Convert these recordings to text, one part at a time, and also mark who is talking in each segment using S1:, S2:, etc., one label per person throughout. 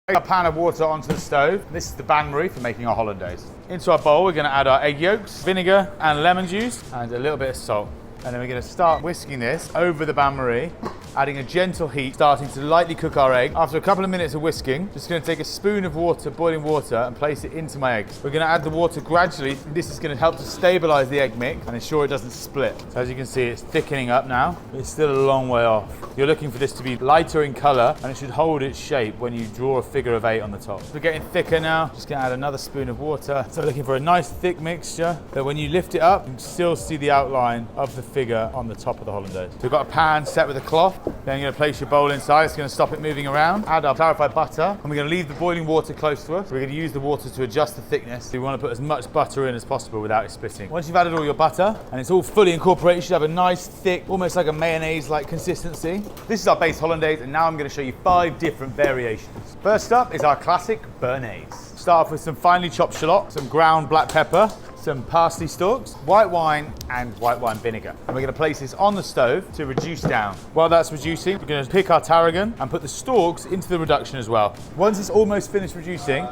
S1: Take a pan of water onto the stove. This is the bain-marie for making our hollandaise. Into our bowl, we're going to add our egg yolks, vinegar and lemon juice, and a little bit of salt. And then we're going to start whisking this over the bain-marie, adding a gentle heat, starting to lightly cook our egg. After a couple of minutes of whisking, just going to take a spoon of water, boiling water, and place it into my eggs. We're going to add the water gradually. This is going to help to stabilize the egg mix and ensure it doesn't split. So as you can see, it's thickening up now, but it's still a long way off. You're looking for this to be lighter in color, and it should hold its shape when you draw a figure of 8 on the top. We're getting thicker now. Just going to add another spoon of water. So we're looking for a nice thick mixture that when you lift it up, you can still see the outline of the figure on the top of the hollandaise. So we've got a pan set with a cloth. Then you're going to place your bowl inside. It's going to stop it moving around. Add our clarified butter, and we're going to leave the boiling water close to us. We're going to use the water to adjust the thickness. We want to put as much butter in as possible without it splitting. Once you've added all your butter and it's all fully incorporated, you should have a nice thick, almost like a mayonnaise-like consistency. This is our base hollandaise, and now I'm going to show you 5 different variations. First up is our classic béarnaise. Start off with some finely chopped shallot, some ground black pepper, some parsley stalks, white wine and white wine vinegar. And we're going to place this on the stove to reduce down. While that's reducing, we're going to pick our tarragon and put the stalks into the reduction as well. Once it's almost finished reducing,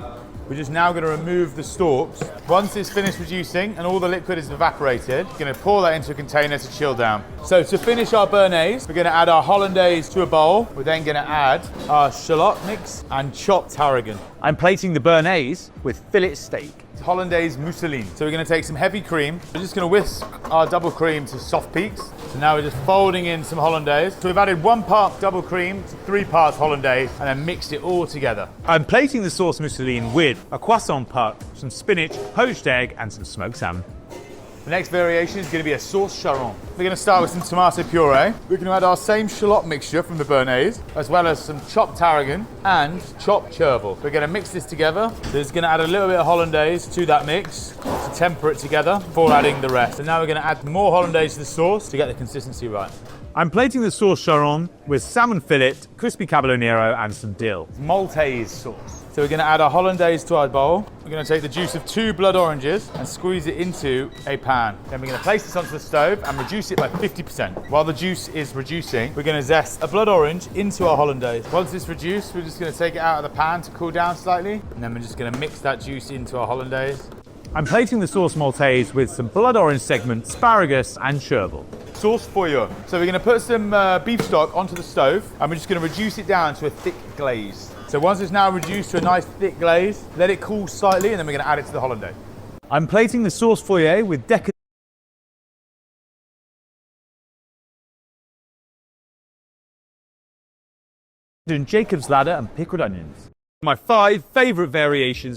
S1: we're just now going to remove the stalks. Once it's finished reducing and all the liquid is evaporated, we're going to pour that into a container to chill down. So to finish our béarnaise, we're going to add our hollandaise to a bowl. We're then going to add our shallot mix and chopped tarragon. I'm plating the béarnaise with fillet steak. Hollandaise mousseline. So we're going to take some heavy cream. We're just going to whisk our double cream to soft peaks. So now we're just folding in some hollandaise. So we've added 1 part double cream to 3 parts hollandaise and then mixed it all together.
S2: I'm plating the sauce mousseline with a croissant puck, some spinach, poached egg and some smoked salmon.
S1: The next variation is going to be a sauce charron. We're going to start with some tomato puree. We're going to add our same shallot mixture from the béarnaise, as well as some chopped tarragon and chopped chervil. We're going to mix this together. So it's going to add a little bit of hollandaise to that mix to temper it together before adding the rest. And now we're going to add more hollandaise to the sauce to get the consistency right.
S2: I'm plating the sauce charron with salmon fillet, crispy caballonero and some dill.
S1: Maltaise sauce. So we're going to add our hollandaise to our bowl. We're going to take the juice of 2 blood oranges and squeeze it into a pan. Then we're going to place this onto the stove and reduce it by 50%. While the juice is reducing, we're going to zest a blood orange into our hollandaise. Once it's reduced, we're just going to take it out of the pan to cool down slightly. And then we're just going to mix that juice into our hollandaise.
S2: I'm plating the sauce maltaise with some blood orange segment, asparagus and chervil.
S1: Sauce foyer. So we're going to put some beef stock onto the stove and we're just going to reduce it down to a thick glaze. So once it's now reduced to a nice thick glaze, let it cool slightly and then we're going to add it to the hollandaise.
S2: I'm plating the sauce foyer with decadent Jacob's ladder and pickled onions. My 5 favourite variations